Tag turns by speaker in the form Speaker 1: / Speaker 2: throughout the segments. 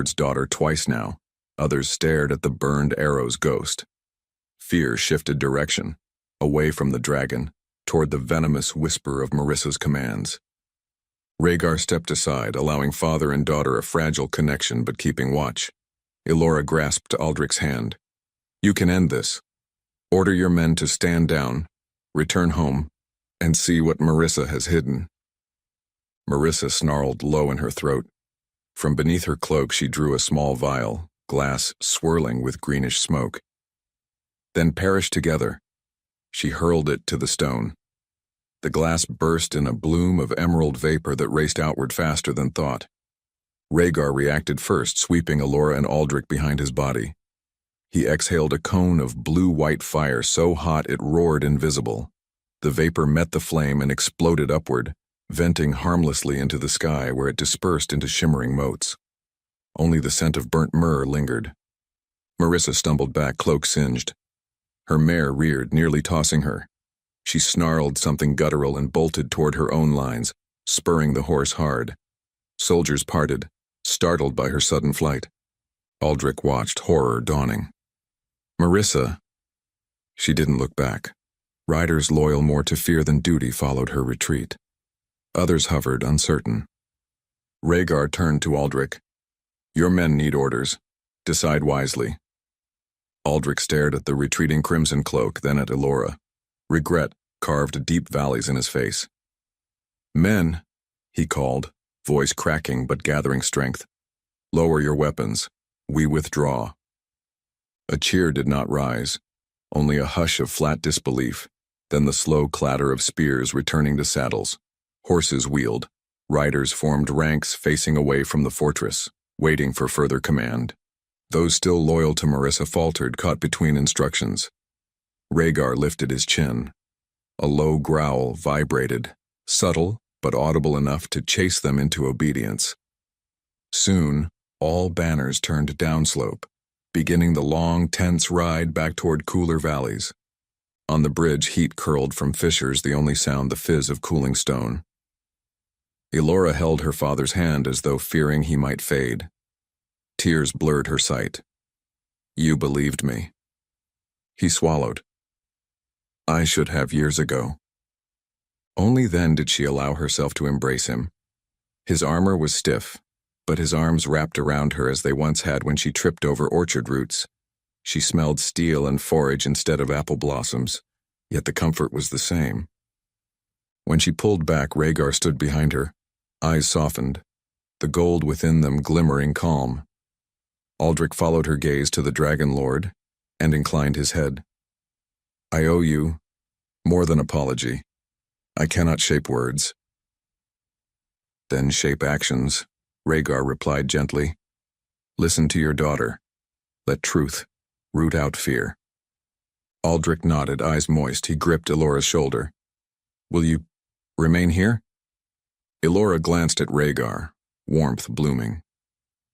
Speaker 1: Lord's daughter twice now. Others stared at the burned arrow's ghost. Fear shifted direction, away from the dragon, toward the venomous whisper of Marissa's commands. Rhaegar stepped aside, allowing father and daughter a fragile connection but keeping watch. Elora grasped Aldrich's hand. "You can end this. Order your men to stand down, return home, and see what Marissa has hidden." Marissa snarled low in her throat. From beneath her cloak she drew a small vial, glass swirling with greenish smoke. "Then perish together." She hurled it to the stone. The glass burst in a bloom of emerald vapor that raced outward faster than thought. Rhaegar reacted first, sweeping Elora and Aldrich behind his body. He exhaled a cone of blue-white fire so hot it roared invisible. The vapor met the flame and exploded upward, venting harmlessly into the sky where it dispersed into shimmering motes. Only the scent of burnt myrrh lingered. Marissa stumbled back, cloak singed. Her mare reared, nearly tossing her. She snarled something guttural and bolted toward her own lines, spurring the horse hard. Soldiers parted, startled by her sudden flight. Aldrich watched, horror dawning. Marissa. She didn't look back. Riders loyal more to fear than duty followed her retreat. Others hovered, uncertain. Rhaegar turned to Aldrich. "Your men need orders. Decide wisely." Aldrich stared at the retreating crimson cloak, then at Elora. Regret carved deep valleys in his face. "Men," he called, voice cracking but gathering strength. "Lower your weapons. We withdraw." A cheer did not rise, only a hush of flat disbelief, then the slow clatter of spears returning to saddles. Horses wheeled. Riders formed ranks facing away from the fortress, waiting for further command. Those still loyal to Marissa faltered, caught between instructions. Rhaegar lifted his chin. A low growl vibrated, subtle but audible enough to chase them into obedience. Soon, all banners turned downslope, beginning the long, tense ride back toward cooler valleys. On the bridge, heat curled from fissures, the only sound the fizz of cooling stone. Elora held her father's hand as though fearing he might fade. Tears blurred her sight. "You believed me." He swallowed. "I should have years ago." Only then did she allow herself to embrace him. His armor was stiff, but his arms wrapped around her as they once had when she tripped over orchard roots. She smelled steel and forage instead of apple blossoms, yet the comfort was the same. When she pulled back, Rhaegar stood behind her, eyes softened, the gold within them glimmering calm. Aldrich followed her gaze to the Dragon Lord and inclined his head. "I owe you more than apology. I cannot shape words." "Then shape actions," Rhaegar replied gently. "Listen to your daughter. Let truth root out fear." Aldrich nodded, eyes moist. He gripped Elora's shoulder. "Will you remain here?" Elora glanced at Rhaegar, warmth blooming.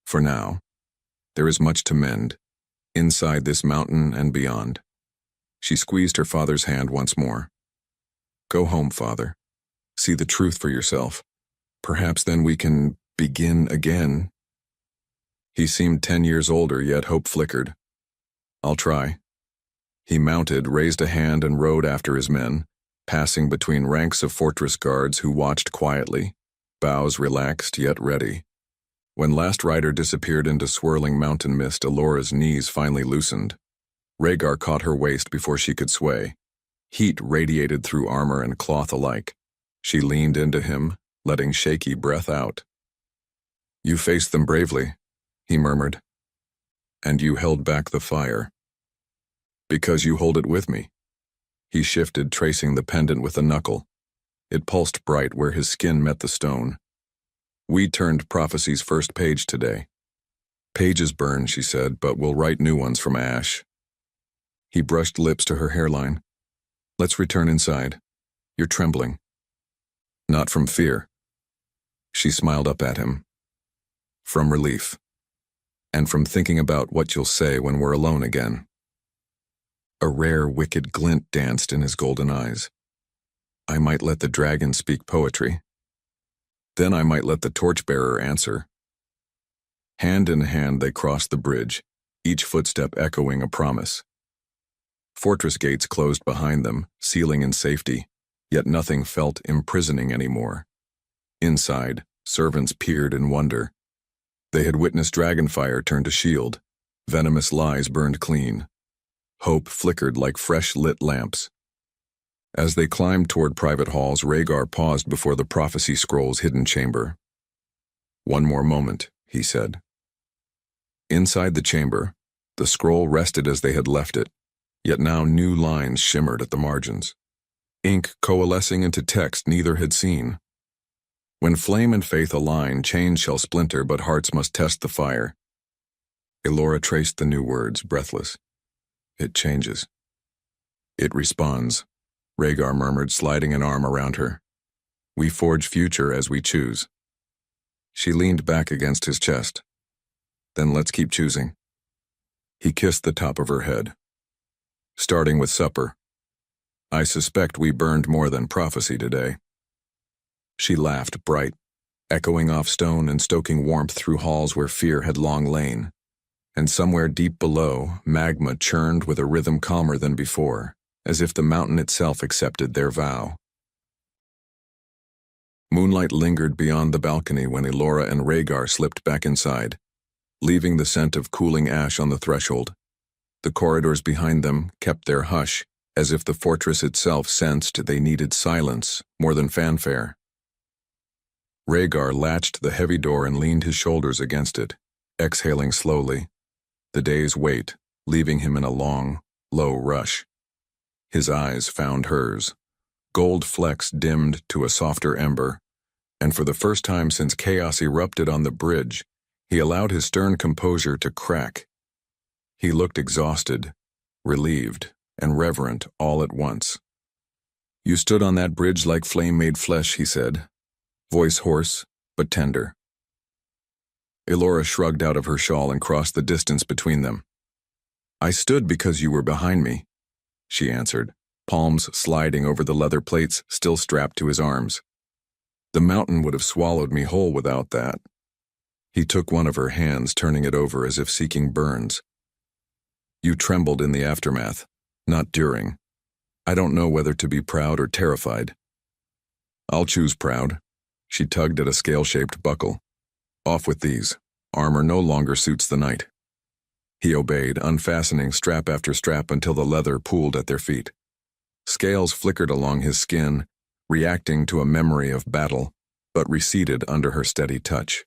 Speaker 1: "For now. There is much to mend, inside this mountain and beyond." She squeezed her father's hand once more. "Go home, father. See the truth for yourself. Perhaps then we can begin again." He seemed 10 years older, yet hope flickered. "I'll try." He mounted, raised a hand, and rode after his men, passing between ranks of fortress guards who watched quietly, bows relaxed yet ready. When last rider disappeared into swirling mountain mist, Elora's knees finally loosened. Rhaegar caught her waist before she could sway. Heat radiated through armor and cloth alike. She leaned into him, letting shaky breath out. "You faced them bravely," he murmured. "And you held back the fire." "Because you hold it with me." He shifted, tracing the pendant with a knuckle. It pulsed bright where his skin met the stone. "We turned prophecy's first page today." "Pages burn," she said, "but we'll write new ones from ash." He brushed lips to her hairline. "Let's return inside. You're trembling." "Not from fear." She smiled up at him. "From relief. And from thinking about what you'll say when we're alone again." A rare, wicked glint danced in his golden eyes. "I might let the dragon speak poetry. Then I might let the torchbearer answer." Hand in hand they crossed the bridge, each footstep echoing a promise. Fortress gates closed behind them, sealing in safety, yet nothing felt imprisoning anymore. Inside, servants peered in wonder. They had witnessed dragonfire turn to shield, venomous lies burned clean. Hope flickered like fresh-lit lamps. As they climbed toward private halls, Rhaegar paused before the prophecy scroll's hidden chamber. "One more moment," he said. Inside the chamber, the scroll rested as they had left it, yet now new lines shimmered at the margins. Ink coalescing into text neither had seen. "When flame and faith align, chains shall splinter, but hearts must test the fire." Elora traced the new words, breathless. "It changes. It responds," Rhaegar murmured, sliding an arm around her. "We forge future as we choose." She leaned back against his chest. "Then let's keep choosing." He kissed the top of her head. "Starting with supper. I suspect we burned more than prophecy today." She laughed, bright, echoing off stone and stoking warmth through halls where fear had long lain. And somewhere deep below, magma churned with a rhythm calmer than before, as if the mountain itself accepted their vow. Moonlight lingered beyond the balcony when Elora and Rhaegar slipped back inside, leaving the scent of cooling ash on the threshold. The corridors behind them kept their hush, as if the fortress itself sensed they needed silence more than fanfare. Rhaegar latched the heavy door and leaned his shoulders against it, exhaling slowly, the day's weight leaving him in a long, low rush. His eyes found hers, gold flecks dimmed to a softer ember, and for the first time since chaos erupted on the bridge, he allowed his stern composure to crack. He looked exhausted, relieved, and reverent all at once. "You stood on that bridge like flame made flesh," he said, voice hoarse but tender. Elora shrugged out of her shawl and crossed the distance between them. "I stood because you were behind me," she answered, palms sliding over the leather plates still strapped to his arms. "The mountain would have swallowed me whole without that." He took one of her hands, turning it over as if seeking burns. "You trembled in the aftermath, not during. I don't know whether to be proud or terrified." "I'll choose proud." She tugged at a scale-shaped buckle. "Off with these. Armor no longer suits the night." He obeyed, unfastening strap after strap until the leather pooled at their feet. Scales flickered along his skin, reacting to a memory of battle, but receded under her steady touch.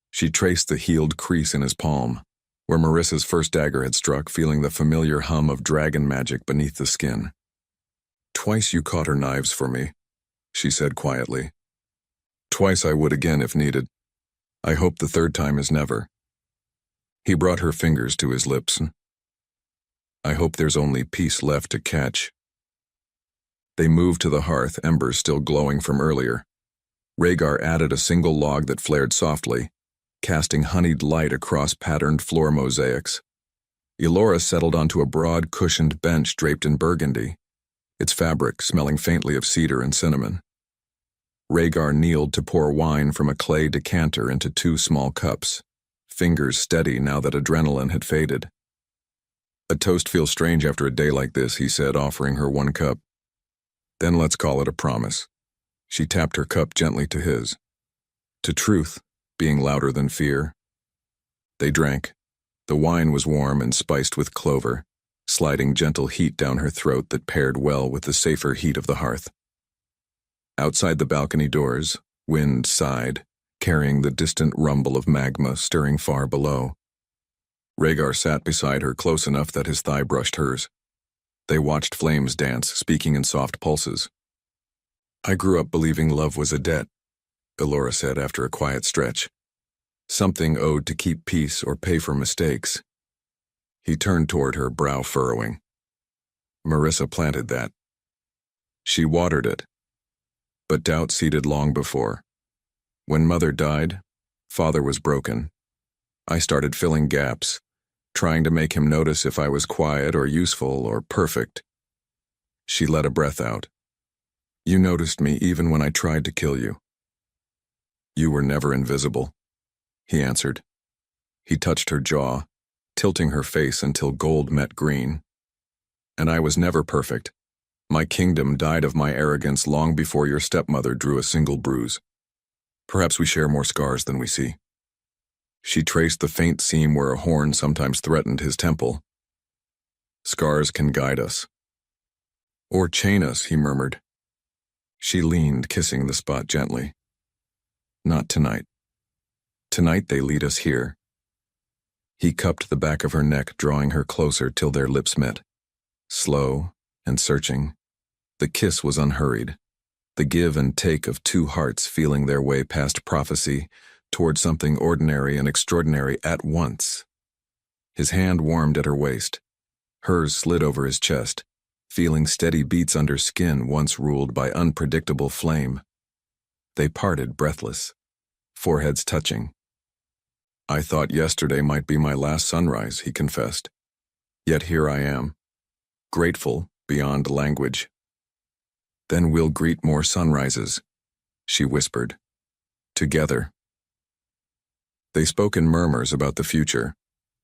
Speaker 1: She traced the healed crease in his palm, where Marissa's first dagger had struck, feeling the familiar hum of dragon magic beneath the skin. "Twice you caught her knives for me," she said quietly. "Twice I would again if needed. I hope the third time is never." He brought her fingers to his lips. "I hope there's only peace left to catch." They moved to the hearth, embers still glowing from earlier. Rhaegar added a single log that flared softly, casting honeyed light across patterned floor mosaics. Elora settled onto a broad, cushioned bench draped in burgundy, its fabric smelling faintly of cedar and cinnamon. Rhaegar kneeled to pour wine from a clay decanter into 2 small cups, fingers steady now that adrenaline had faded. "A toast feels strange after a day like this," he said, offering her 1 cup. "Then let's call it a promise." She tapped her cup gently to his. To truth, being louder than fear. They drank. The wine was warm and spiced with clover, sliding gentle heat down her throat that paired well with the safer heat of the hearth. Outside the balcony doors, wind sighed, carrying the distant rumble of magma stirring far below. Rhaegar sat beside her close enough that his thigh brushed hers. They watched flames dance, speaking in soft pulses. "I grew up believing love was a debt," Elora said after a quiet stretch. "Something owed to keep peace or pay for mistakes." He turned toward her, brow furrowing. "Marissa planted that. She watered it. But doubt seeded long before. When Mother died, Father was broken. I started filling gaps, trying to make him notice if I was quiet or useful or perfect." She let a breath out. "You noticed me even when I tried to kill you." "You were never invisible," he answered. He touched her jaw, tilting her face until gold met green. And I was never perfect. My kingdom died of my arrogance long before your stepmother drew a single bruise. Perhaps we share more scars than we see. She traced the faint seam where a horn sometimes threatened his temple. Scars can guide us. Or chain us, he murmured. She leaned, kissing the spot gently. Not tonight. Tonight they lead us here. He cupped the back of her neck, drawing her closer till their lips met. Slow and searching. The kiss was unhurried. The give and take of two hearts feeling their way past prophecy toward something ordinary and extraordinary at once. His hand warmed at her waist. Hers slid over his chest, feeling steady beats under skin once ruled by unpredictable flame. They parted breathless, foreheads touching. I thought yesterday might be my last sunrise, he confessed. Yet here I am, grateful beyond language. Then we'll greet more sunrises, she whispered. Together. They spoke in murmurs about the future,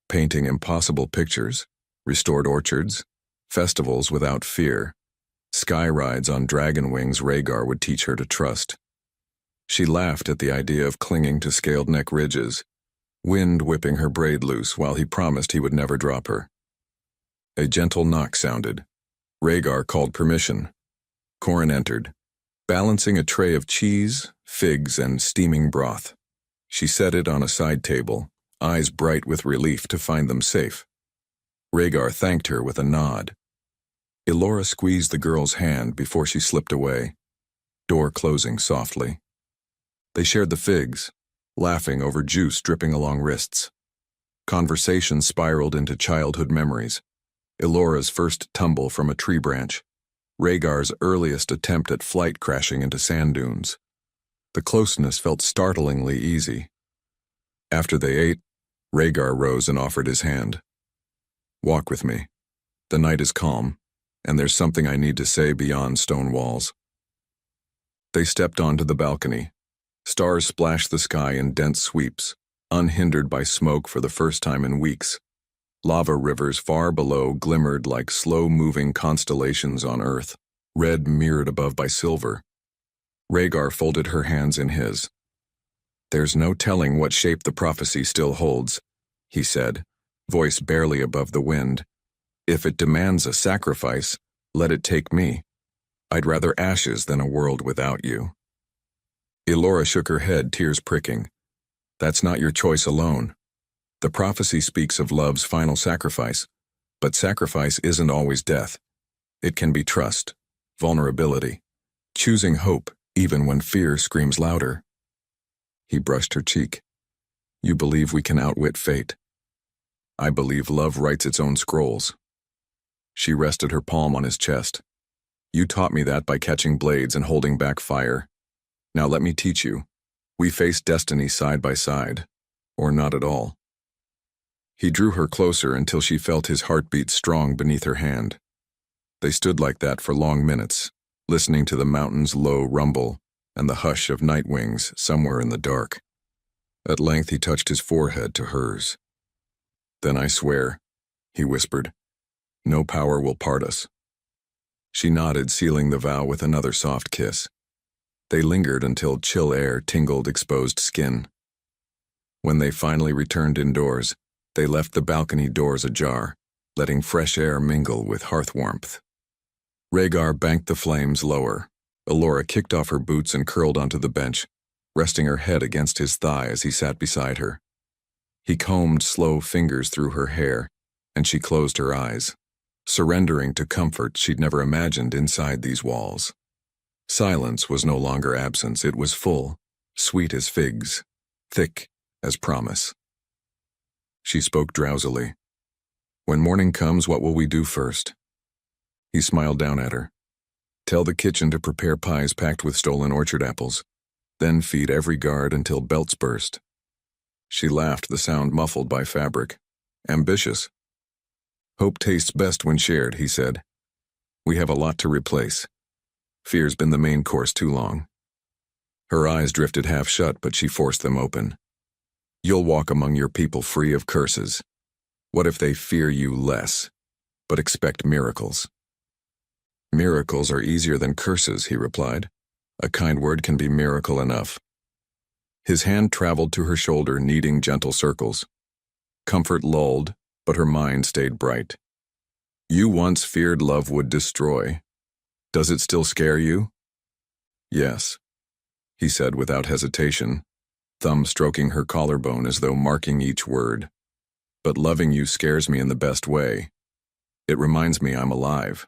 Speaker 1: painting impossible pictures, restored orchards, festivals without fear, sky rides on dragon wings Rhaegar would teach her to trust. She laughed at the idea of clinging to scaled neck ridges, wind whipping her braid loose while he promised he would never drop her. A gentle knock sounded. Rhaegar called permission. Corrin entered, balancing a tray of cheese, figs, and steaming broth. She set it on a side table, eyes bright with relief to find them safe. Rhaegar thanked her with a nod. Elora squeezed the girl's hand before she slipped away, door closing softly. They shared the figs, laughing over juice dripping along wrists. Conversation spiraled into childhood memories. Elora's first tumble from a tree branch, Rhaegar's earliest attempt at flight crashing into sand dunes. The closeness felt startlingly easy. After they ate, Rhaegar rose and offered his hand. Walk with me. The night is calm, and there's something I need to say beyond stone walls. They stepped onto the balcony. Stars splashed the sky in dense sweeps, unhindered by smoke for the first time in weeks. Lava rivers far below glimmered like slow-moving constellations on Earth, red mirrored above by silver. Rhaegar folded her hands in his. There's no telling what shape the prophecy still holds, he said, voice barely above the wind. If it demands a sacrifice, let it take me. I'd rather ashes than a world without you. Elora shook her head, tears pricking. That's not your choice alone. The prophecy speaks of love's final sacrifice, but sacrifice isn't always death. It can be trust, vulnerability, choosing hope even when fear screams louder. He brushed her cheek. You believe we can outwit fate. I believe love writes its own scrolls. She rested her palm on his chest. You taught me that by catching blades and holding back fire. Now let me teach you. We face destiny side by side, or not at all. He drew her closer until she felt his heartbeat strong beneath her hand. They stood like that for long minutes, listening to the mountain's low rumble and the hush of night wings somewhere in the dark. At length he touched his forehead to hers. Then I swear, he whispered, no power will part us. She nodded, sealing the vow with another soft kiss. They lingered until chill air tingled exposed skin. When they finally returned indoors, they left the balcony doors ajar, letting fresh air mingle with hearth warmth. Rhaegar banked the flames lower. Elora kicked off her boots and curled onto the bench, resting her head against his thigh as he sat beside her. He combed slow fingers through her hair, and she closed her eyes, surrendering to comfort she'd never imagined inside these walls. Silence was no longer absence, it was full, sweet as figs, thick as promise. She spoke drowsily. When morning comes, what will we do first? He smiled down at her. Tell the kitchen to prepare pies packed with stolen orchard apples, then feed every guard until belts burst. She laughed, the sound muffled by fabric. Ambitious. Hope tastes best when shared, he said. We have a lot to replace. Fear's been the main course too long. Her eyes drifted half shut, but she forced them open. You'll walk among your people free of curses. What if they fear you less, but expect miracles? Miracles are easier than curses, he replied. A kind word can be miracle enough. His hand traveled to her shoulder, kneading gentle circles. Comfort lulled, but her mind stayed bright. You once feared love would destroy. Does it still scare you? Yes, he said without hesitation, thumb stroking her collarbone as though marking each word. But loving you scares me in the best way. It reminds me I'm alive.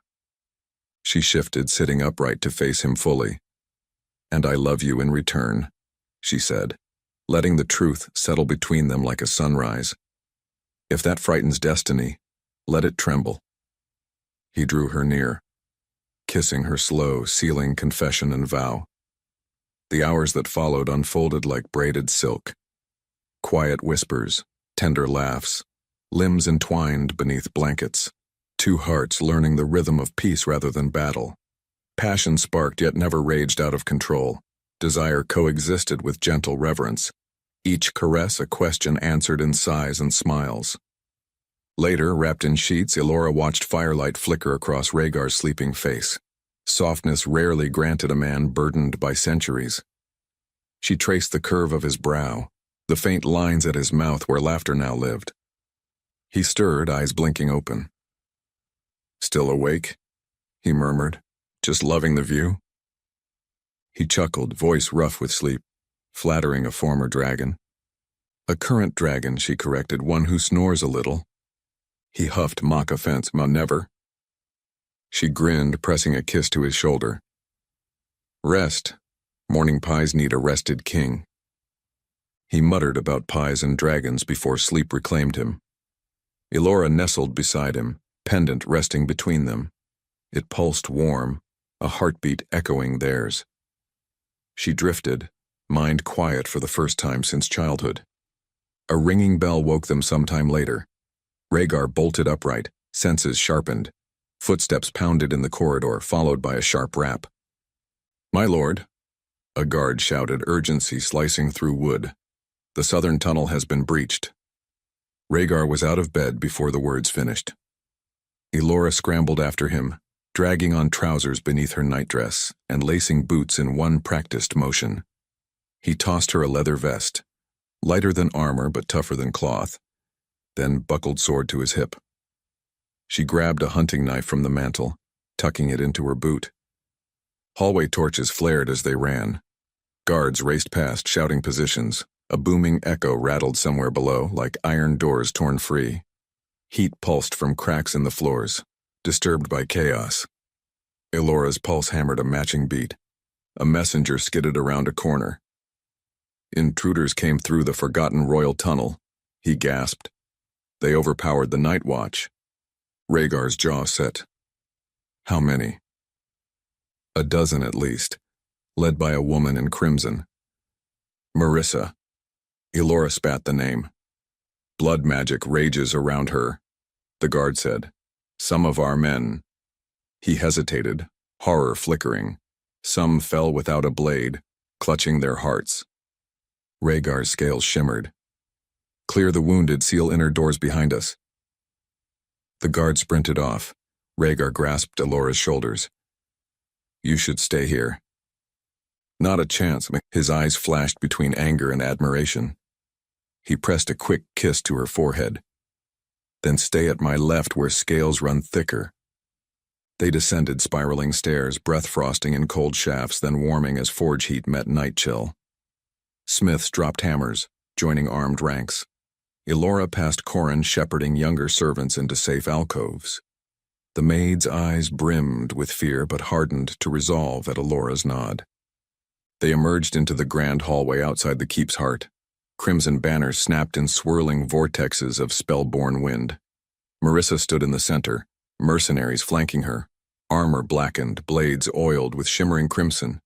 Speaker 1: She shifted, sitting upright to face him fully. And I love you in return, she said, letting the truth settle between them like a sunrise. If that frightens destiny, let it tremble. He drew her near, kissing her slow, sealing confession and vow. The hours that followed unfolded like braided silk. Quiet whispers, tender laughs, limbs entwined beneath blankets. Two hearts learning the rhythm of peace rather than battle. Passion sparked yet never raged out of control. Desire coexisted with gentle reverence. Each caress a question answered in sighs and smiles. Later, wrapped in sheets, Elora watched firelight flicker across Rhaegar's sleeping face. Softness rarely granted a man burdened by centuries. She traced the curve of his brow, the faint lines at his mouth where laughter now lived. He stirred, eyes blinking open. Still awake? He murmured, just loving the view? He chuckled, voice rough with sleep, flattering a former dragon. A current dragon, she corrected, one who snores a little. He huffed mock offense, never. She grinned, pressing a kiss to his shoulder. Rest. Morning pies need a rested king. He muttered about pies and dragons before sleep reclaimed him. Elora nestled beside him, pendant resting between them. It pulsed warm, a heartbeat echoing theirs. She drifted, mind quiet for the first time since childhood. A ringing bell woke them sometime later. Rhaegar bolted upright, senses sharpened. Footsteps pounded in the corridor, followed by a sharp rap. My lord, a guard shouted, urgency slicing through wood. The southern tunnel has been breached. Rhaegar was out of bed before the words finished. Elora scrambled after him, dragging on trousers beneath her nightdress and lacing boots in one practiced motion. He tossed her a leather vest, lighter than armor but tougher than cloth, then buckled sword to his hip. She grabbed a hunting knife from the mantel, tucking it into her boot. Hallway torches flared as they ran. Guards raced past, shouting positions. A booming echo rattled somewhere below, like iron doors torn free. Heat pulsed from cracks in the floors, disturbed by chaos. Elora's pulse hammered a matching beat. A messenger skidded around a corner. Intruders came through the forgotten royal tunnel, he gasped. They overpowered the night watch. Rhaegar's jaw set. How many? A dozen at least, led by a woman in crimson. Marissa. Elora spat the name. Blood magic rages around her, the guard said. Some of our men. He hesitated, horror flickering. Some fell without a blade, clutching their hearts. Rhaegar's scales shimmered. Clear the wounded, seal inner doors behind us. The guard sprinted off. Rhaegar grasped Elora's shoulders. You should stay here. Not a chance. His eyes flashed between anger and admiration. He pressed a quick kiss to her forehead. Then stay at my left where scales run thicker. They descended spiraling stairs, breath frosting in cold shafts, then warming as forge heat met night chill. Smiths dropped hammers, joining armed ranks. Elora passed Corrin shepherding younger servants into safe alcoves. The maid's eyes brimmed with fear but hardened to resolve at Elora's nod. They emerged into the grand hallway outside the keep's heart. Crimson banners snapped in swirling vortexes of spell-born wind. Marissa stood in the center, mercenaries flanking her, armor blackened, blades oiled with shimmering crimson.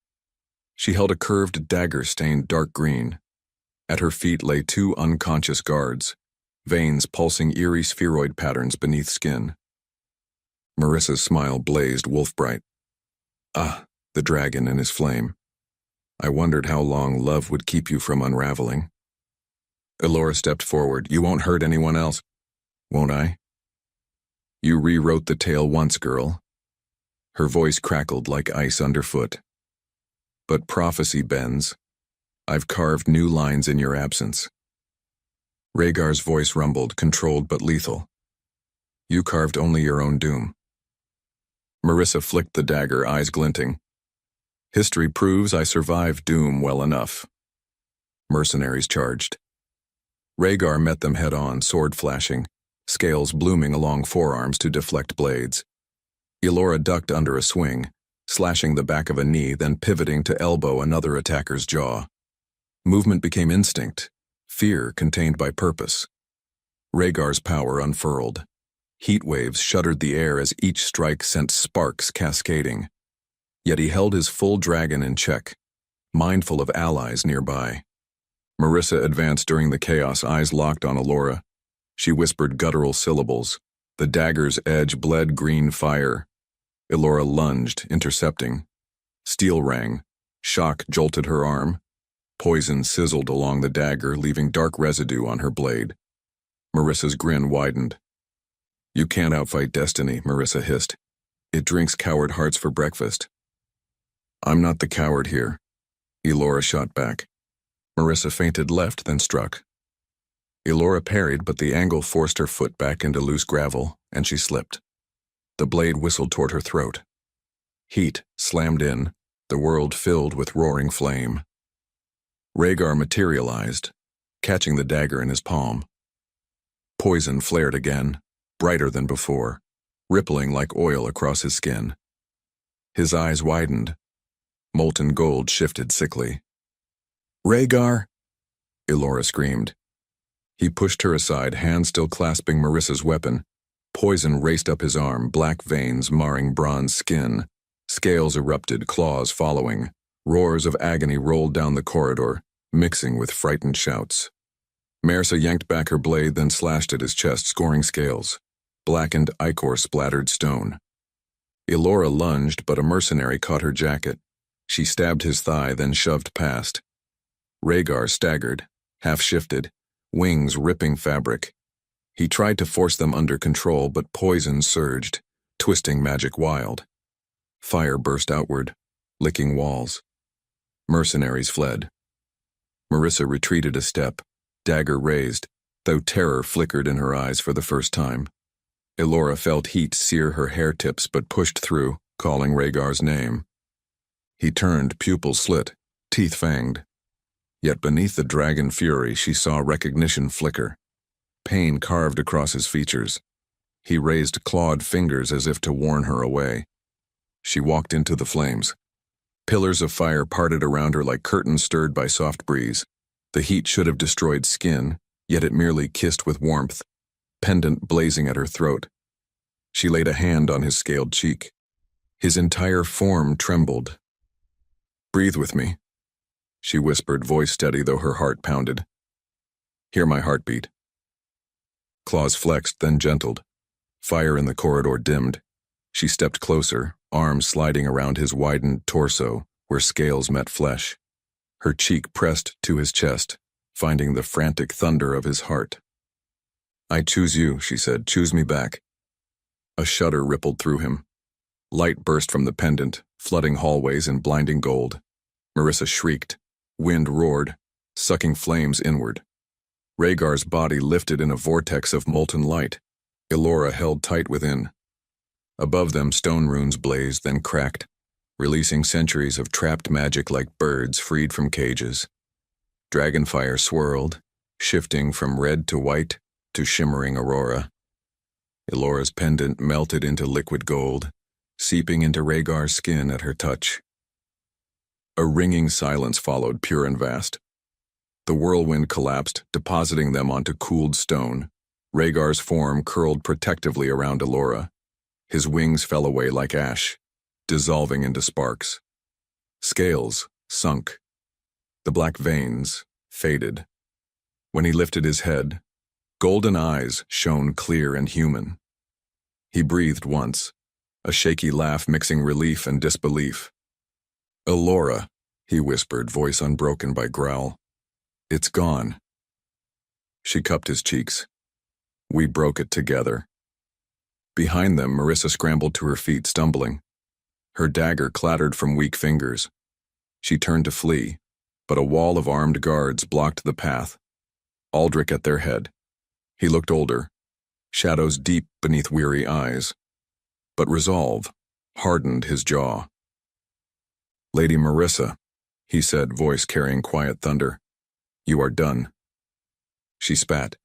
Speaker 1: She held a curved dagger stained dark green. At her feet lay two unconscious guards, veins pulsing eerie spheroid patterns beneath skin. Marissa's smile blazed wolf-bright. Ah, the dragon in his flame. I wondered how long love would keep you from unraveling. Elora stepped forward. You won't hurt anyone else, won't I? You rewrote the tale once, girl. Her voice crackled like ice underfoot. But prophecy bends. I've carved new lines in your absence. Rhaegar's voice rumbled, controlled but lethal. You carved only your own doom. Marissa flicked the dagger, eyes glinting. History proves I survived doom well enough. Mercenaries charged. Rhaegar met them head-on, sword flashing, scales blooming along forearms to deflect blades. Elora ducked under a swing, slashing the back of a knee, then pivoting to elbow another attacker's jaw. Movement became instinct, fear contained by purpose. Rhaegar's power unfurled. Heat waves shuddered the air as each strike sent sparks cascading. Yet he held his full dragon in check, mindful of allies nearby. Marissa advanced during the chaos, eyes locked on Elora. She whispered guttural syllables. The dagger's edge bled green fire. Elora lunged, intercepting. Steel rang. Shock jolted her arm. Poison sizzled along the dagger, leaving dark residue on her blade. Marissa's grin widened. You can't outfight destiny, Marissa hissed. It drinks coward hearts for breakfast. I'm not the coward here. Elora shot back. Marissa feinted left, then struck. Elora parried, but the angle forced her foot back into loose gravel, and she slipped. The blade whistled toward her throat. Heat slammed in, the world filled with roaring flame. Rhaegar materialized, catching the dagger in his palm. Poison flared again, brighter than before, rippling like oil across his skin. His eyes widened. Molten gold shifted sickly. Rhaegar! Elora screamed. He pushed her aside, hand still clasping Marissa's weapon. Poison raced up his arm, black veins marring bronze skin. Scales erupted, claws following. Roars of agony rolled down the corridor, mixing with frightened shouts. Marissa yanked back her blade, then slashed at his chest, scoring scales. Blackened ichor splattered stone. Elora lunged, but a mercenary caught her jacket. She stabbed his thigh, then shoved past. Rhaegar staggered, half-shifted, wings ripping fabric. He tried to force them under control, but poison surged, twisting magic wild. Fire burst outward, licking walls. Mercenaries fled. Marissa retreated a step, dagger raised, though terror flickered in her eyes for the first time. Elora felt heat sear her hair tips but pushed through, calling Rhaegar's name. He turned, pupils slit, teeth fanged. Yet beneath the dragon fury she saw recognition flicker. Pain carved across his features. He raised clawed fingers as if to warn her away. She walked into the flames. Pillars of fire parted around her like curtains stirred by soft breeze. The heat should have destroyed skin, yet it merely kissed with warmth, pendant blazing at her throat. She laid a hand on his scaled cheek. His entire form trembled. Breathe with me, she whispered, voice steady though her heart pounded. Hear my heartbeat. Claws flexed, then gentled. Fire in the corridor dimmed. She stepped closer, arms sliding around his widened torso where scales met flesh. Her cheek pressed to his chest, finding the frantic thunder of his heart. I choose you, she said. Choose me back. A shudder rippled through him. Light burst from the pendant, flooding hallways in blinding gold. Marissa shrieked. Wind roared, sucking flames inward. Rhaegar's body lifted in a vortex of molten light. Elora held tight within. Above them, stone runes blazed, then cracked, releasing centuries of trapped magic like birds freed from cages. Dragonfire swirled, shifting from red to white to shimmering aurora. Elora's pendant melted into liquid gold, seeping into Rhaegar's skin at her touch. A ringing silence followed, pure and vast. The whirlwind collapsed, depositing them onto cooled stone. Rhaegar's form curled protectively around Elora. His wings fell away like ash, dissolving into sparks. Scales sunk. The black veins faded. When he lifted his head, golden eyes shone clear and human. He breathed once, a shaky laugh mixing relief and disbelief. Elora, he whispered, voice unbroken by growl. It's gone. She cupped his cheeks. We broke it together. Behind them, Marissa scrambled to her feet, stumbling. Her dagger clattered from weak fingers. She turned to flee, but a wall of armed guards blocked the path. Aldrich at their head. He looked older, shadows deep beneath weary eyes. But resolve hardened his jaw. "Lady Marissa," he said, voice carrying quiet thunder, "you are done." She spat,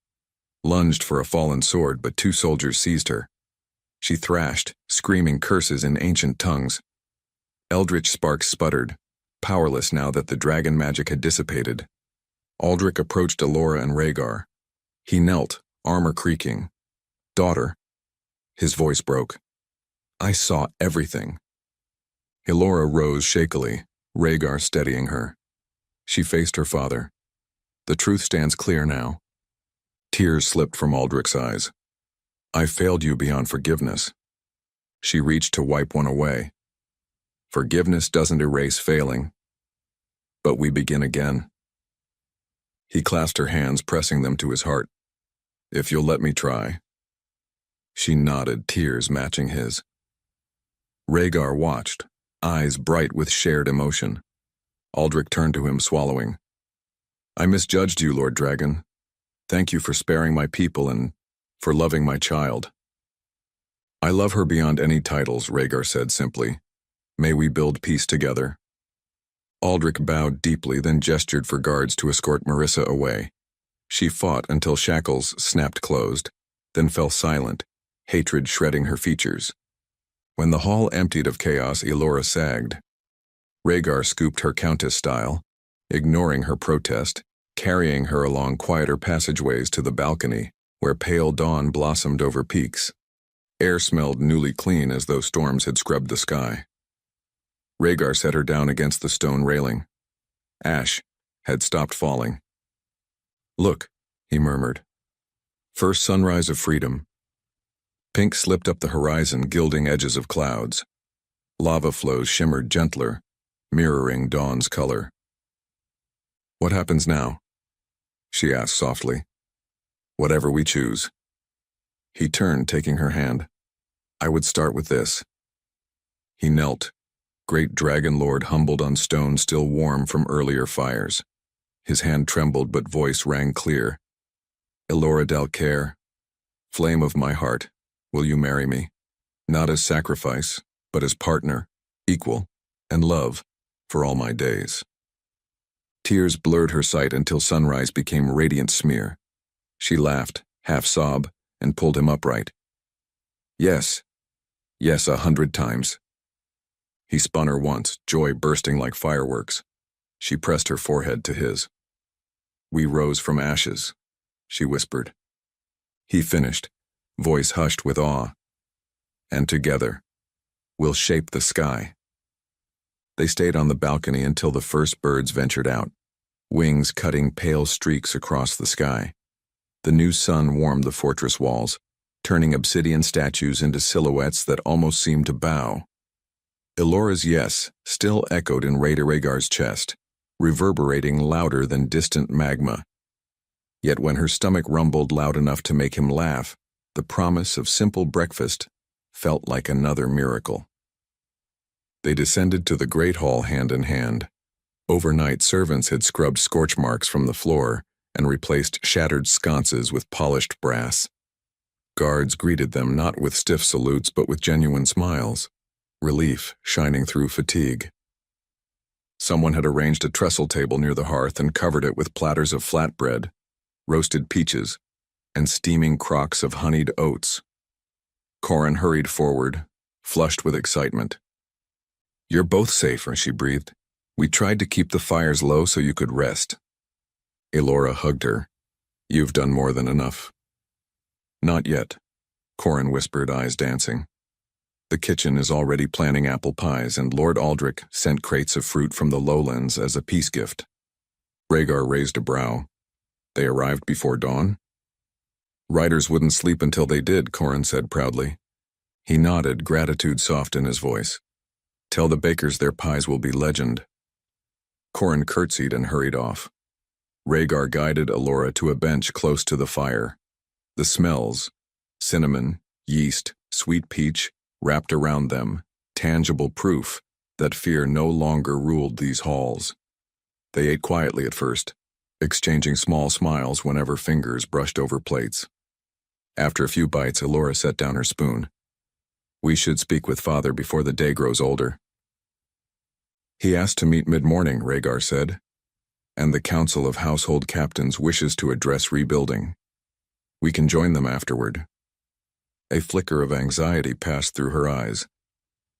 Speaker 1: lunged for a fallen sword, but two soldiers seized her. She thrashed, screaming curses in ancient tongues. Eldritch sparks sputtered, powerless now that the dragon magic had dissipated. Aldrich approached Elora and Rhaegar. He knelt, armor creaking. "Daughter." His voice broke. "I saw everything." Elora rose shakily, Rhaegar steadying her. She faced her father. "The truth stands clear now." Tears slipped from Aldrich's eyes. "I failed you beyond forgiveness." She reached to wipe one away. "Forgiveness doesn't erase failing. But we begin again." He clasped her hands, pressing them to his heart. "If you'll let me try." She nodded, tears matching his. Rhaegar watched, eyes bright with shared emotion. Aldrich turned to him, swallowing. "I misjudged you, Lord Dragon. Thank you for sparing my people and for loving my child." "I love her beyond any titles," Rhaegar said simply. "May we build peace together." Aldrich bowed deeply, then gestured for guards to escort Marissa away. She fought until shackles snapped closed, then fell silent, hatred shredding her features. When the hall emptied of chaos, Elora sagged. Rhaegar scooped her countess style, ignoring her protest, carrying her along quieter passageways to the balcony, where pale dawn blossomed over peaks. Air smelled newly clean as though storms had scrubbed the sky. Rhaegar set her down against the stone railing. Ash had stopped falling. "Look," he murmured. "First sunrise of freedom." Pink slipped up the horizon, gilding edges of clouds. Lava flows shimmered gentler, mirroring dawn's color. "What happens now?" she asked softly. "Whatever we choose." He turned, taking her hand. "I would start with this." He knelt, great dragon lord humbled on stone still warm from earlier fires. His hand trembled, but voice rang clear. "Elora Dalcair, flame of my heart, will you marry me? Not as sacrifice, but as partner, equal, and love, for all my days." Tears blurred her sight until sunrise became radiant smear. She laughed, half sob, and pulled him upright. "Yes, yes, 100 times." He spun her once, joy bursting like fireworks. She pressed her forehead to his. "We rose from ashes," she whispered. He finished, voice hushed with awe. "And together, we'll shape the sky." They stayed on the balcony until the first birds ventured out, wings cutting pale streaks across the sky. The new sun warmed the fortress walls, turning obsidian statues into silhouettes that almost seemed to bow. Elora's yes still echoed in Rhaegar's chest, reverberating louder than distant magma. Yet when her stomach rumbled loud enough to make him laugh, the promise of simple breakfast felt like another miracle. They descended to the great hall hand in hand. Overnight, servants had scrubbed scorch marks from the floor and replaced shattered sconces with polished brass. Guards greeted them not with stiff salutes but with genuine smiles, relief shining through fatigue. Someone had arranged a trestle table near the hearth and covered it with platters of flatbread, roasted peaches, and steaming crocks of honeyed oats. Corrin hurried forward, flushed with excitement. "You're both safer," she breathed. "We tried to keep the fires low so you could rest." Elora hugged her. "You've done more than enough." "Not yet," Corrin whispered, eyes dancing. "The kitchen is already planning apple pies, and Lord Aldrich sent crates of fruit from the lowlands as a peace gift." Rhaegar raised a brow. "They arrived before dawn?" "Riders wouldn't sleep until they did," Corrin said proudly. He nodded, gratitude soft in his voice. "Tell the bakers their pies will be legend." Corrin curtsied and hurried off. Rhaegar guided Allura to a bench close to the fire. The smells, cinnamon, yeast, sweet peach, wrapped around them, tangible proof that fear no longer ruled these halls. They ate quietly at first, exchanging small smiles whenever fingers brushed over plates. After a few bites, Allura set down her spoon. "We should speak with Father before the day grows older." "He asked to meet mid-morning," Rhaegar said, "and the Council of Household Captains wishes to address rebuilding. We can join them afterward." A flicker of anxiety passed through her eyes.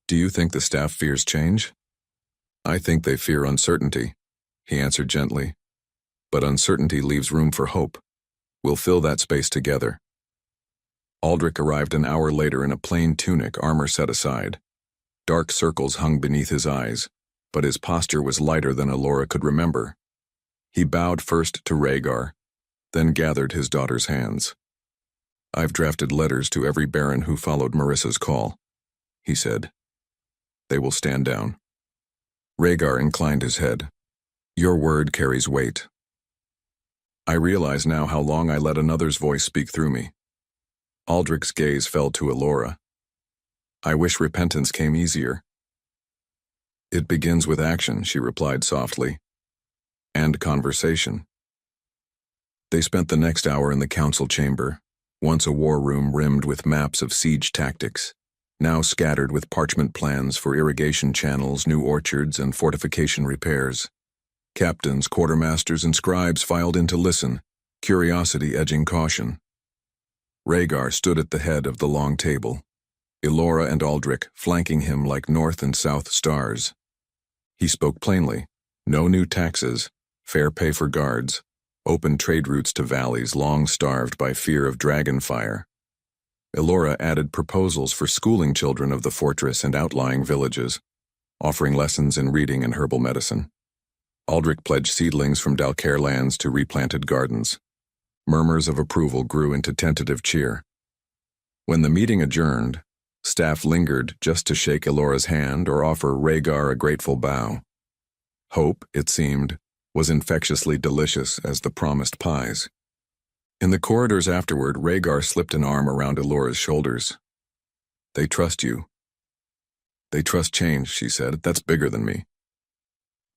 Speaker 1: "Do you think the staff fears change?" "I think they fear uncertainty," he answered gently. "But uncertainty leaves room for hope. We'll fill that space together." Aldrich arrived an hour later in a plain tunic, armor set aside. Dark circles hung beneath his eyes, but his posture was lighter than Allura could remember. He bowed first to Rhaegar, then gathered his daughter's hands. "I've drafted letters to every baron who followed Marissa's call," he said. "They will stand down." Rhaegar inclined his head. "Your word carries weight. I realize now how long I let another's voice speak through me." Aldrich's gaze fell to Allura. "I wish repentance came easier." "It begins with action," she replied softly. "And conversation." They spent the next hour in the council chamber, once a war room rimmed with maps of siege tactics, now scattered with parchment plans for irrigation channels, new orchards, and fortification repairs. Captains, quartermasters, and scribes filed in to listen, curiosity edging caution. Rhaegar stood at the head of the long table, Allura and Aldrich flanking him like north and south stars. He spoke plainly. No new taxes, fair pay for guards, open trade routes to valleys long starved by fear of dragon fire. Allura added proposals for schooling children of the fortress and outlying villages, offering lessons in reading and herbal medicine. Aldrich pledged seedlings from Dalcair lands to replanted gardens. Murmurs of approval grew into tentative cheer. When the meeting adjourned, staff lingered just to shake Allura's hand or offer Rhaegar a grateful bow. Hope, it seemed, was infectiously delicious as the promised pies. In the corridors afterward, Rhaegar slipped an arm around Allura's shoulders. "They trust you." "They trust change," she said. "That's bigger than me."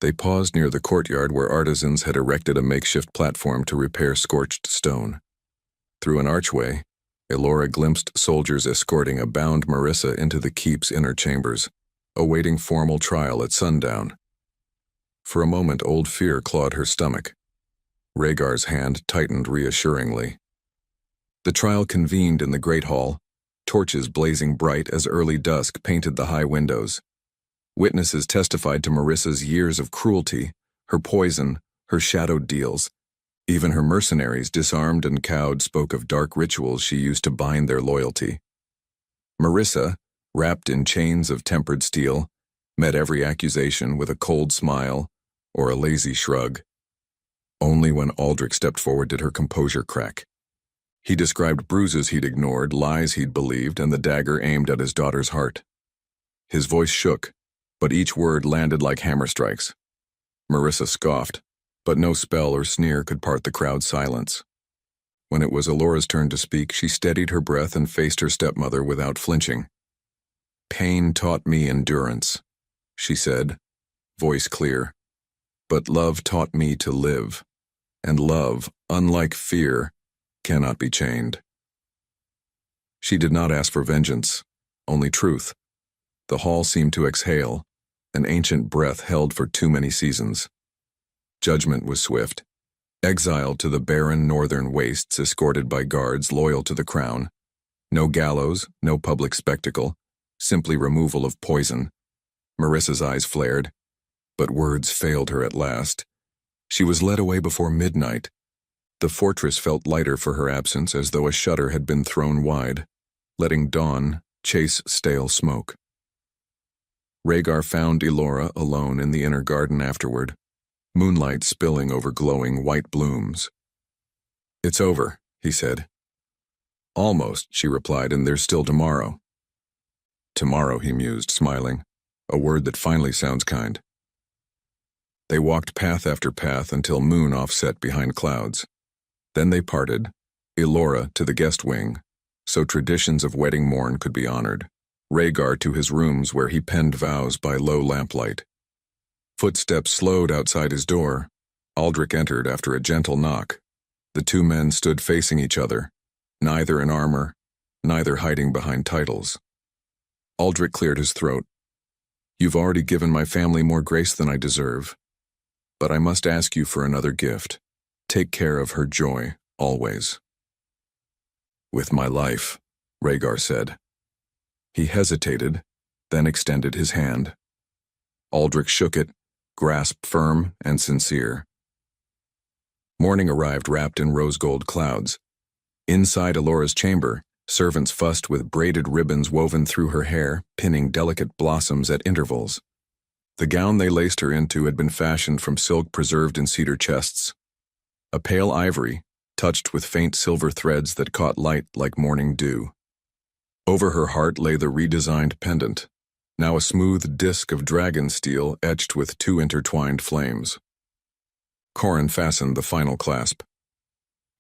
Speaker 1: They paused near the courtyard where artisans had erected a makeshift platform to repair scorched stone. Through an archway, Allura glimpsed soldiers escorting a bound Marissa into the keep's inner chambers, awaiting formal trial at sundown. For a moment, old fear clawed her stomach. Rhaegar's hand tightened reassuringly. The trial convened in the great hall, torches blazing bright as early dusk painted the high windows. Witnesses testified to Marissa's years of cruelty, her poison, her shadowed deals. Even her mercenaries, disarmed and cowed, spoke of dark rituals she used to bind their loyalty. Marissa, wrapped in chains of tempered steel, met every accusation with a cold smile or a lazy shrug. Only when Aldrich stepped forward did her composure crack. He described bruises he'd ignored, lies he'd believed, and the dagger aimed at his daughter's heart. His voice shook, but each word landed like hammer strikes. Marissa scoffed, but no spell or sneer could part the crowd's silence. When it was Allura's turn to speak, she steadied her breath and faced her stepmother without flinching. "Pain taught me endurance," she said, voice clear. "But love taught me to live, and love, unlike fear, cannot be chained." She did not ask for vengeance, only truth. The hall seemed to exhale, an ancient breath held for too many seasons. Judgment was swift. Exiled to the barren northern wastes, escorted by guards loyal to the crown. No gallows, no public spectacle, simply removal of poison. Marissa's eyes flared, but words failed her at last. She was led away before midnight. The fortress felt lighter for her absence, as though a shutter had been thrown wide, letting dawn chase stale smoke. Rhaegar found Allura alone in the inner garden afterward, moonlight spilling over glowing white blooms. "It's over," he said. "Almost," she replied, "and there's still tomorrow." "Tomorrow," he mused, smiling, a word that finally sounds kind. They walked path after path until moon offset behind clouds. Then they parted, Elora to the guest wing, so traditions of wedding morn could be honored, Rhaegar to his rooms where he penned vows by low lamplight. Footsteps slowed outside his door. Aldrich entered after a gentle knock. The two men stood facing each other, neither in armor, neither hiding behind titles. Aldrich cleared his throat. "You've already given my family more grace than I deserve, but I must ask you for another gift. Take care of her joy, always." "With my life," Rhaegar said. He hesitated, then extended his hand. Aldrich shook it, grasp firm and sincere. Morning arrived wrapped in rose-gold clouds. Inside Elora's chamber, servants fussed with braided ribbons woven through her hair, pinning delicate blossoms at intervals. The gown they laced her into had been fashioned from silk preserved in cedar chests. A pale ivory, touched with faint silver threads that caught light like morning dew. Over her heart lay the redesigned pendant, now a smooth disk of dragon steel etched with two intertwined flames. Corrin fastened the final clasp.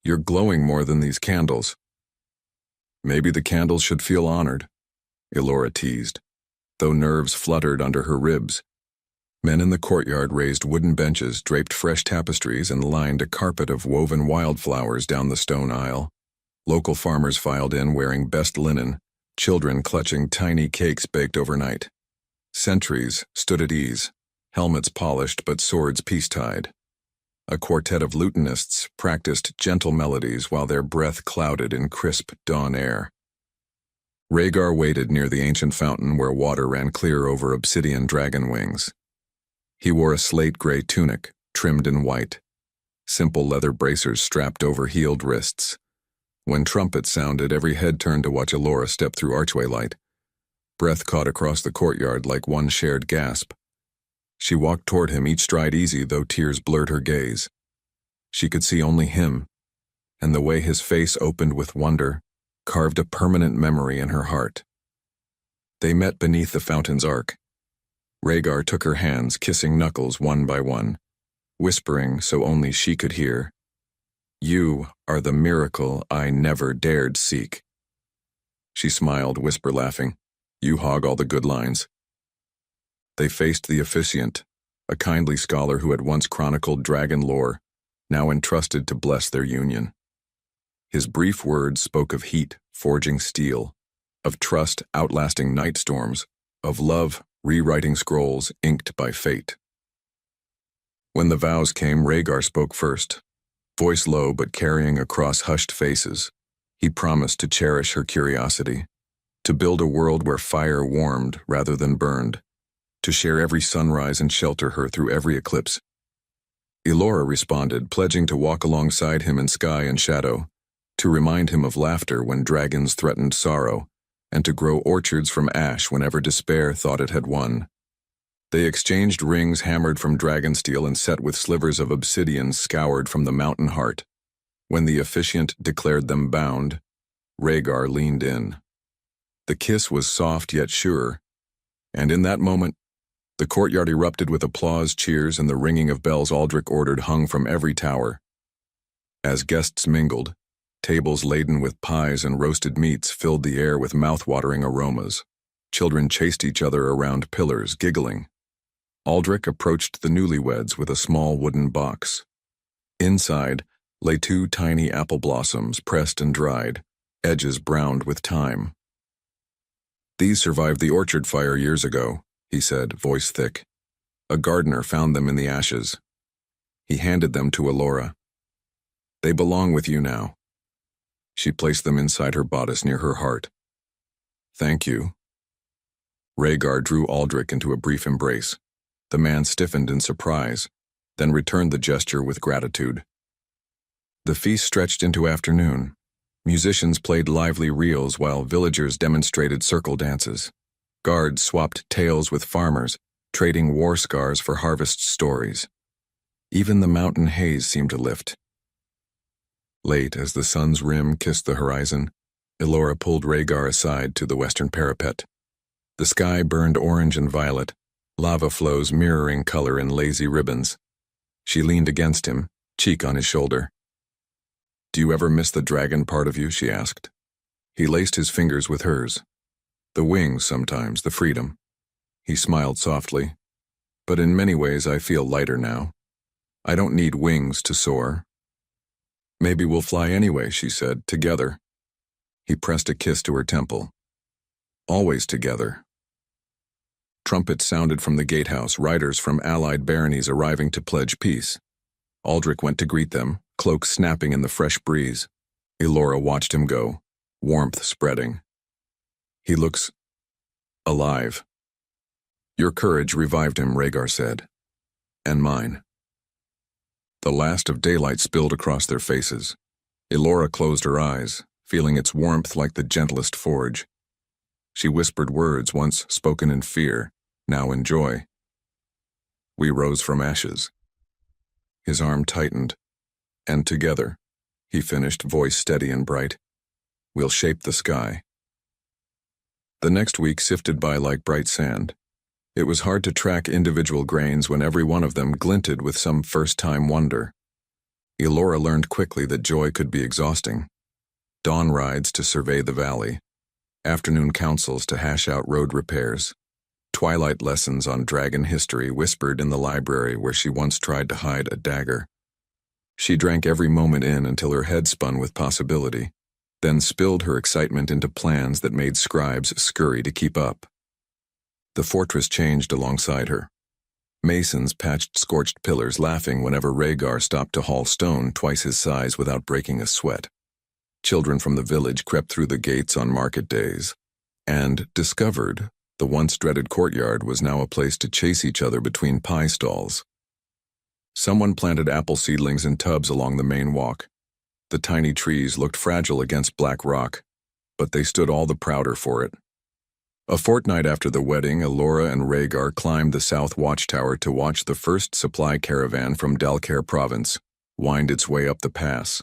Speaker 1: "You're glowing more than these candles." "Maybe the candles should feel honored," Elora teased, though nerves fluttered under her ribs. Men in the courtyard raised wooden benches, draped fresh tapestries, and lined a carpet of woven wildflowers down the stone aisle. Local farmers filed in wearing best linen, children clutching tiny cakes baked overnight. Sentries stood at ease, helmets polished but swords peace-tied. A quartet of lutanists practiced gentle melodies while their breath clouded in crisp dawn air. Rhaegar waited near the ancient fountain where water ran clear over obsidian dragon wings. He wore a slate-gray tunic, trimmed in white. Simple leather bracers strapped over heeled wrists. When trumpets sounded, every head turned to watch Elora step through archway light. Breath caught across the courtyard like one shared gasp. She walked toward him, each stride easy, though tears blurred her gaze. She could see only him, and the way his face opened with wonder carved a permanent memory in her heart. They met beneath the fountain's arc. Rhaegar took her hands, kissing knuckles one by one, whispering so only she could hear, "You are the miracle I never dared seek." She smiled, whisper laughing, "You hog all the good lines." They faced the officiant, a kindly scholar who had once chronicled dragon lore, now entrusted to bless their union. His brief words spoke of heat forging steel, of trust outlasting night storms, of love rewriting scrolls inked by fate. When the vows came, Rhaegar spoke first, voice low but carrying across hushed faces. He promised to cherish her curiosity, to build a world where fire warmed rather than burned, to share every sunrise and shelter her through every eclipse. Elora responded, pledging to walk alongside him in sky and shadow, to remind him of laughter when dragons threatened sorrow, and to grow orchards from ash whenever despair thought it had won. They exchanged rings hammered from dragon steel and set with slivers of obsidian scoured from the mountain heart. When the officiant declared them bound, Rhaegar leaned in. The kiss was soft yet sure, and in that moment, the courtyard erupted with applause, cheers, and the ringing of bells Aldrich ordered hung from every tower. As guests mingled, tables laden with pies and roasted meats filled the air with mouth-watering aromas. Children chased each other around pillars, giggling. Aldrich approached the newlyweds with a small wooden box. Inside lay two tiny apple blossoms, pressed and dried, edges browned with time. "These survived the orchard fire years ago," he said, voice thick. "A gardener found them in the ashes." He handed them to Elora. "They belong with you now." She placed them inside her bodice near her heart. "Thank you." Rhaegar drew Aldrich into a brief embrace. The man stiffened in surprise, then returned the gesture with gratitude. The feast stretched into afternoon. Musicians played lively reels while villagers demonstrated circle dances. Guards swapped tales with farmers, trading war scars for harvest stories. Even the mountain haze seemed to lift. Late, as the sun's rim kissed the horizon, Elora pulled Rhaegar aside to the western parapet. The sky burned orange and violet, lava flows mirroring color in lazy ribbons. She leaned against him, cheek on his shoulder. "Do you ever miss the dragon part of you?" she asked. He laced his fingers with hers. "The wings sometimes, the freedom." He smiled softly. "But in many ways I feel lighter now. I don't need wings to soar." "Maybe we'll fly anyway," she said, "together." He pressed a kiss to her temple. "Always together." Trumpets sounded from the gatehouse, riders from allied baronies arriving to pledge peace. Aldrich went to greet them, cloak snapping in the fresh breeze. Elora watched him go, warmth spreading. "He looks alive." "Your courage revived him," Rhaegar said. "And mine." The last of daylight spilled across their faces. Elora closed her eyes, feeling its warmth like the gentlest forge. She whispered words once spoken in fear, now in joy. "We rose from ashes." His arm tightened. "And together," he finished, voice steady and bright, "we'll shape the sky." The next week sifted by like bright sand. It was hard to track individual grains when every one of them glinted with some first-time wonder. Elora learned quickly that joy could be exhausting. Dawn rides to survey the valley, afternoon councils to hash out road repairs, twilight lessons on dragon history whispered in the library where she once tried to hide a dagger. She drank every moment in until her head spun with possibility, then spilled her excitement into plans that made scribes scurry to keep up. The fortress changed alongside her. Masons patched scorched pillars, laughing whenever Rhaegar stopped to haul stone twice his size without breaking a sweat. Children from the village crept through the gates on market days, and discovered the once dreaded courtyard was now a place to chase each other between pie stalls. Someone planted apple seedlings in tubs along the main walk. The tiny trees looked fragile against black rock, but they stood all the prouder for it. A fortnight after the wedding, Elora and Rhaegar climbed the south watchtower to watch the first supply caravan from Dalcair province wind its way up the pass.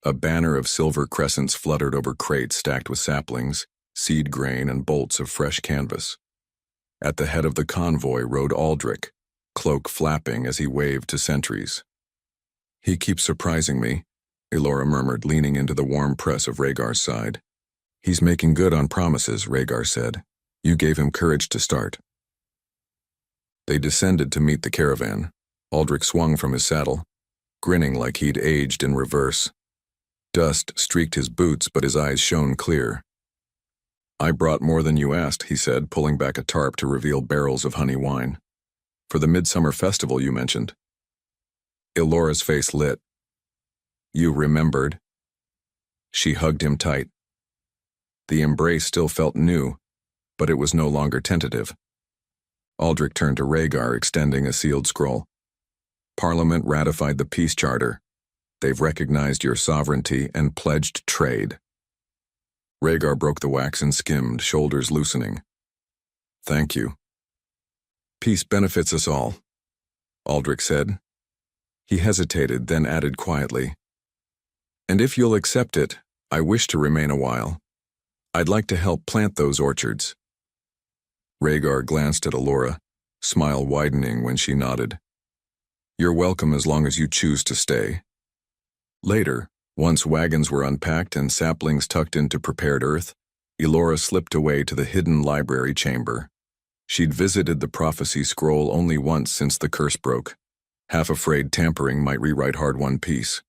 Speaker 1: A banner of silver crescents fluttered over crates stacked with saplings, seed grain, and bolts of fresh canvas. At the head of the convoy rode Aldrich, cloak flapping as he waved to sentries. "He keeps surprising me," Elora murmured, leaning into the warm press of Rhaegar's side. "He's making good on promises," Rhaegar said. "You gave him courage to start." They descended to meet the caravan. Aldrich swung from his saddle, grinning like he'd aged in reverse. Dust streaked his boots, but his eyes shone clear. "I brought more than you asked," he said, pulling back a tarp to reveal barrels of honey wine. "For the midsummer festival you mentioned." Elora's face lit. "You remembered." She hugged him tight. The embrace still felt new, but it was no longer tentative. Aldrich turned to Rhaegar, extending a sealed scroll. "Parliament ratified the peace charter. They've recognized your sovereignty and pledged trade." Rhaegar broke the wax and skimmed, shoulders loosening. "Thank you." "Peace benefits us all," Aldrich said. He hesitated, then added quietly, "And if you'll accept it, I wish to remain a while. I'd like to help plant those orchards." Rhaegar glanced at Elora, smile widening when she nodded. "You're welcome as long as you choose to stay." Later, once wagons were unpacked and saplings tucked into prepared earth, Elora slipped away to the hidden library chamber. She'd visited the prophecy scroll only once since the curse broke, half afraid tampering might rewrite hard-won peace.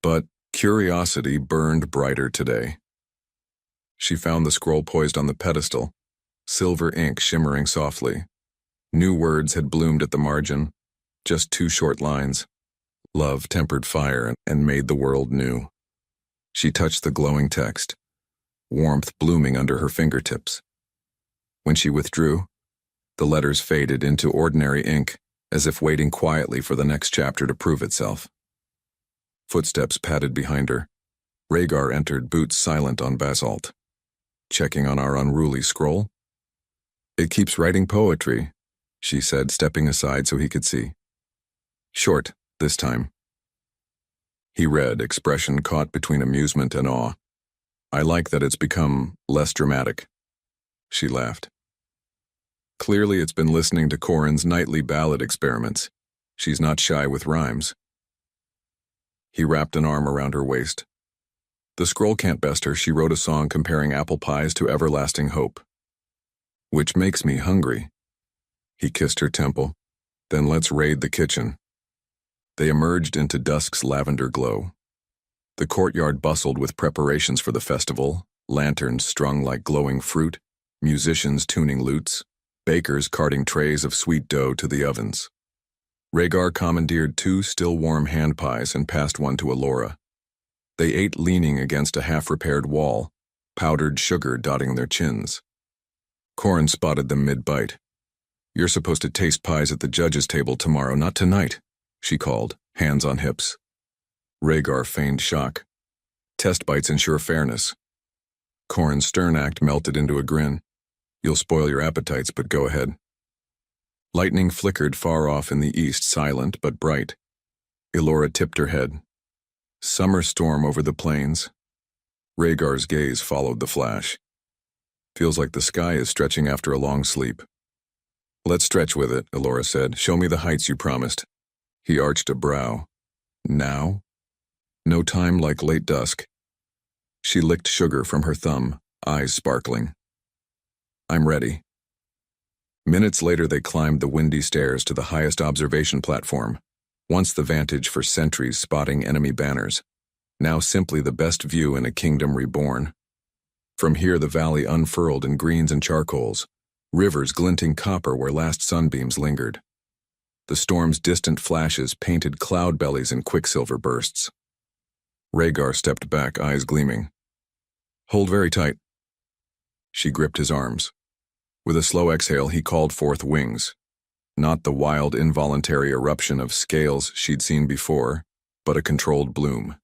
Speaker 1: But curiosity burned brighter today. She found the scroll poised on the pedestal, silver ink shimmering softly. New words had bloomed at the margin, just 2 short lines. Love tempered fire and made the world new. She touched the glowing text, warmth blooming under her fingertips. When she withdrew, the letters faded into ordinary ink, as if waiting quietly for the next chapter to prove itself. Footsteps padded behind her. Rhaegar entered, boots silent on basalt. "Checking on our unruly scroll?" "It keeps writing poetry," she said, stepping aside so he could see. "Short, this time." He read, expression caught between amusement and awe. "I like that it's become less dramatic." She laughed. Clearly it's been listening to Corin's nightly ballad experiments. She's not shy with rhymes. He wrapped an arm around her waist. The scroll can't best her. She wrote a song comparing apple pies to everlasting hope. Which makes me hungry. He kissed her temple. Then let's raid the kitchen. They emerged into dusk's lavender glow. The courtyard bustled with preparations for the festival, lanterns strung like glowing fruit, musicians tuning lutes, bakers carting trays of sweet dough to the ovens. Rhaegar commandeered 2 still warm hand pies and passed one to Elora. They ate leaning against a half-repaired wall, powdered sugar dotting their chins. Corin spotted them mid-bite. "You're supposed to taste pies at the judges' table tomorrow, not tonight," she called, hands on hips. Rhaegar feigned shock. "Test bites ensure fairness." Corin's stern act melted into a grin. "You'll spoil your appetites, but go ahead." Lightning flickered far off in the east, silent but bright. Elora tipped her head. Summer storm over the plains. Rhaegar's gaze followed the flash. "Feels like the sky is stretching after a long sleep." "Let's stretch with it," Elora said. "Show me the heights you promised." He arched a brow. "Now? No time like late dusk." She licked sugar from her thumb, eyes sparkling. "I'm ready." Minutes later they climbed the windy stairs to the highest observation platform, once the vantage for sentries spotting enemy banners, now simply the best view in a kingdom reborn. From here the valley unfurled in greens and charcoals, rivers glinting copper where last sunbeams lingered. The storm's distant flashes painted cloud bellies in quicksilver bursts. Rhaegar stepped back, eyes gleaming. "Hold very tight." She gripped his arms. With a slow exhale, he called forth wings. Not the wild, involuntary eruption of scales she'd seen before, but a controlled bloom.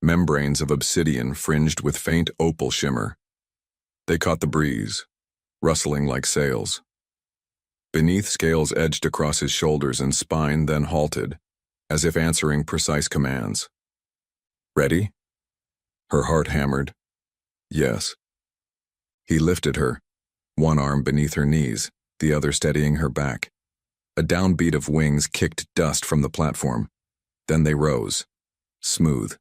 Speaker 1: Membranes of obsidian fringed with faint opal shimmer. They caught the breeze, rustling like sails. Beneath, scales edged across his shoulders and spine, then halted, as if answering precise commands. "Ready?" Her heart hammered. "Yes." He lifted her, one arm beneath her knees, the other steadying her back. A downbeat of wings kicked dust from the platform. Then they rose, smooth,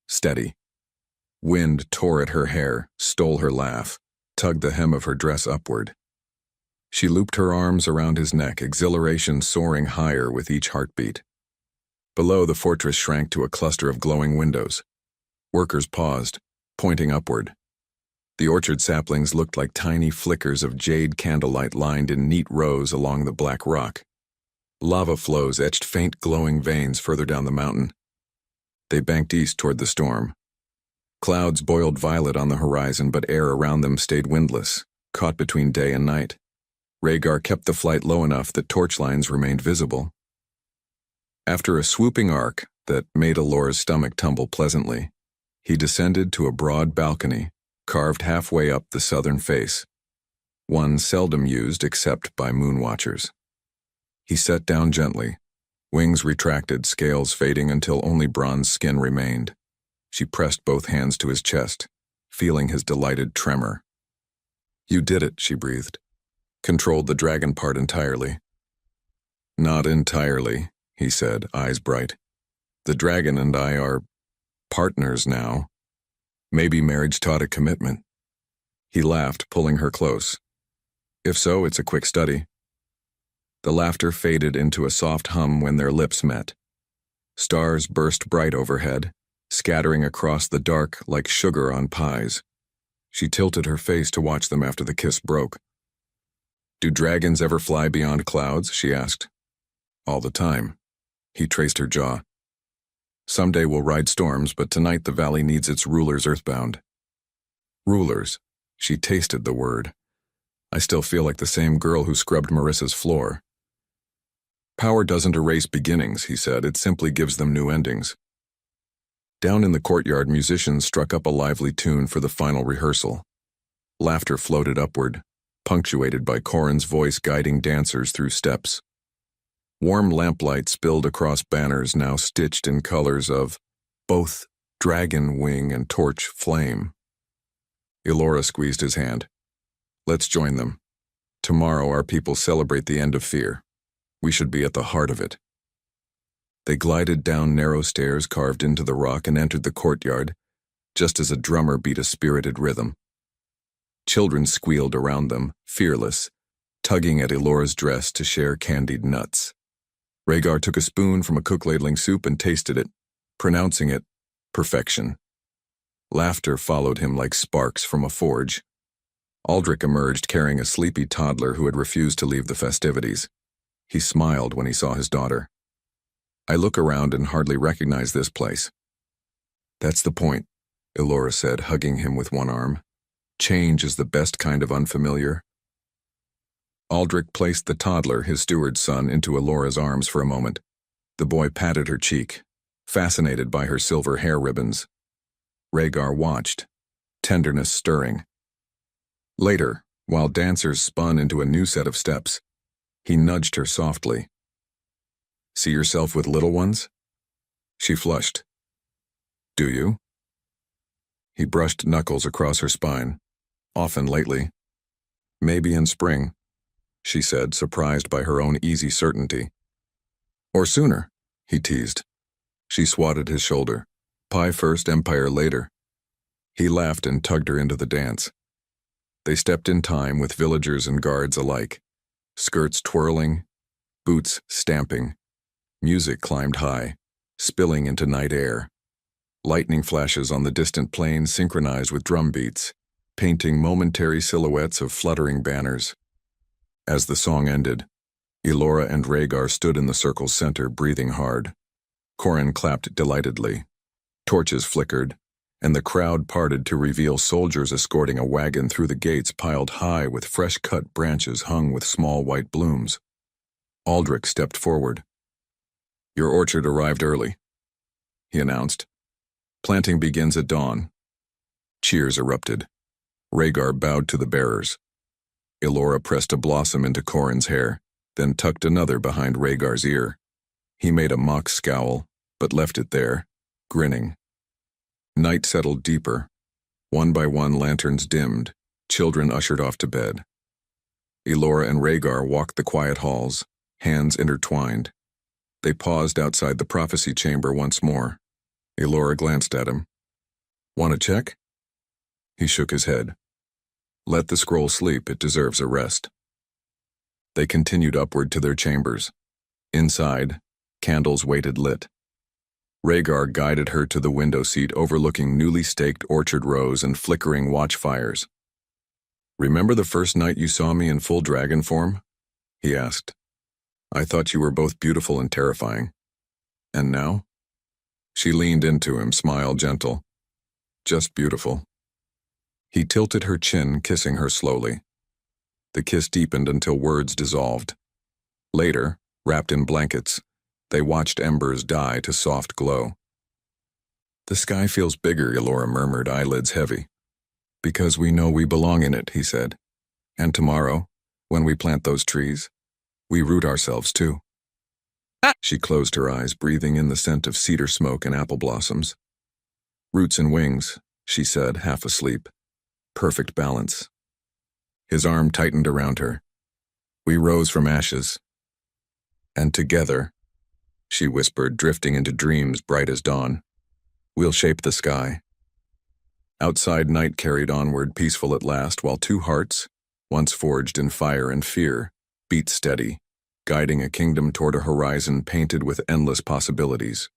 Speaker 1: steady. Wind tore at her hair, stole her laugh, tugged the hem of her dress upward. She looped her arms around his neck, exhilaration soaring higher with each heartbeat. Below, the fortress shrank to a cluster of glowing windows. Workers paused, pointing upward. The orchard saplings looked like tiny flickers of jade candlelight lined in neat rows along the black rock. Lava flows etched faint glowing veins further down the mountain. They banked east toward the storm. Clouds boiled violet on the horizon, but air around them stayed windless, caught between day and night. Rhaegar kept the flight low enough that torch lines remained visible. After a swooping arc that made Elora's stomach tumble pleasantly, he descended to a broad balcony, carved halfway up the southern face, one seldom used except by moonwatchers. He sat down gently, wings retracted, scales fading until only bronze skin remained. She pressed both hands to his chest, feeling his delighted tremor. "You did it," she breathed. "Controlled the dragon part entirely." "Not entirely," he said, eyes bright. "The dragon and I are partners now. Maybe marriage taught a commitment." He laughed, pulling her close. "If so, it's a quick study." The laughter faded into a soft hum when their lips met. Stars burst bright overhead, scattering across the dark like sugar on pies. She tilted her face to watch them after the kiss broke. "Do dragons ever fly beyond clouds?" she asked. "All the time." He traced her jaw. "Someday we'll ride storms, but tonight the valley needs its rulers earthbound." Rulers. She tasted the word. "I still feel like the same girl who scrubbed Marissa's floor." "Power doesn't erase beginnings," he said. "It simply gives them new endings." Down in the courtyard, musicians struck up a lively tune for the final rehearsal. Laughter floated upward, punctuated by Corin's voice guiding dancers through steps. Warm lamplight spilled across banners now stitched in colors of both dragon wing and torch flame. Elora squeezed his hand. "Let's join them. Tomorrow our people celebrate the end of fear. We should be at the heart of it. They glided down narrow stairs carved into the rock and entered the courtyard, just as a drummer beat a spirited rhythm. Children squealed around them, fearless, tugging at Elora's dress to share candied nuts. Rhaegar took a spoon from a cook ladling soup and tasted it, pronouncing it perfection. Laughter followed him like sparks from a forge. Aldrich emerged carrying a sleepy toddler who had refused to leave the festivities. He smiled when he saw his daughter. I look around and hardly recognize this place. That's the point, Elora said, hugging him with one arm. Change is the best kind of unfamiliar. Aldrich placed the toddler, his steward's son, into Elora's arms for a moment. The boy patted her cheek, fascinated by her silver hair ribbons. Rhaegar watched, tenderness stirring. Later, while dancers spun into a new set of steps, he nudged her softly. See yourself with little ones? She flushed. Do you? He brushed knuckles across her spine. Often lately. Maybe in spring, she said, surprised by her own easy certainty. Or sooner, he teased. She swatted his shoulder. Pie first, empire later. He laughed and tugged her into the dance. They stepped in time with villagers and guards alike. Skirts twirling, boots stamping. Music climbed high, spilling into night air. Lightning flashes on the distant plain synchronized with drum beats, painting momentary silhouettes of fluttering banners. As the song ended, Elora and Rhaegar stood in the circle's center, breathing hard. Corran clapped delightedly. Torches flickered, and the crowd parted to reveal soldiers escorting a wagon through the gates piled high with fresh-cut branches hung with small white blooms. Aldrich stepped forward. Your orchard arrived early, he announced. Planting begins at dawn. Cheers erupted. Rhaegar bowed to the bearers. Elora pressed a blossom into Corran's hair, then tucked another behind Rhaegar's ear. He made a mock scowl, but left it there, grinning. Night settled deeper. One by one lanterns dimmed, children ushered off to bed. Elora and Rhaegar walked the quiet halls, hands intertwined. They paused outside the prophecy chamber once more. Elora glanced at him. Want to check? He shook his head. Let the scroll sleep, it deserves a rest. They continued upward to their chambers. Inside, candles waited lit. Rhaegar guided her to the window seat overlooking newly staked orchard rows and flickering watchfires. Remember the first night you saw me in full dragon form? He asked. I thought you were both beautiful and terrifying. And now? She leaned into him, smiled gentle. Just beautiful. He tilted her chin, kissing her slowly. The kiss deepened until words dissolved. Later, wrapped in blankets, they watched embers die to soft glow. The sky feels bigger, Elora murmured, eyelids heavy. Because we know we belong in it, he said. And tomorrow, when we plant those trees, we root ourselves too. She closed her eyes, breathing in the scent of cedar smoke and apple blossoms. Roots and wings, she said, half asleep. Perfect balance. His arm tightened around her. We rose from ashes. And together, she whispered, drifting into dreams bright as dawn, we'll shape the sky. Outside, night carried onward, peaceful at last, while two hearts, once forged in fire and fear, beat steady, guiding a kingdom toward a horizon painted with endless possibilities.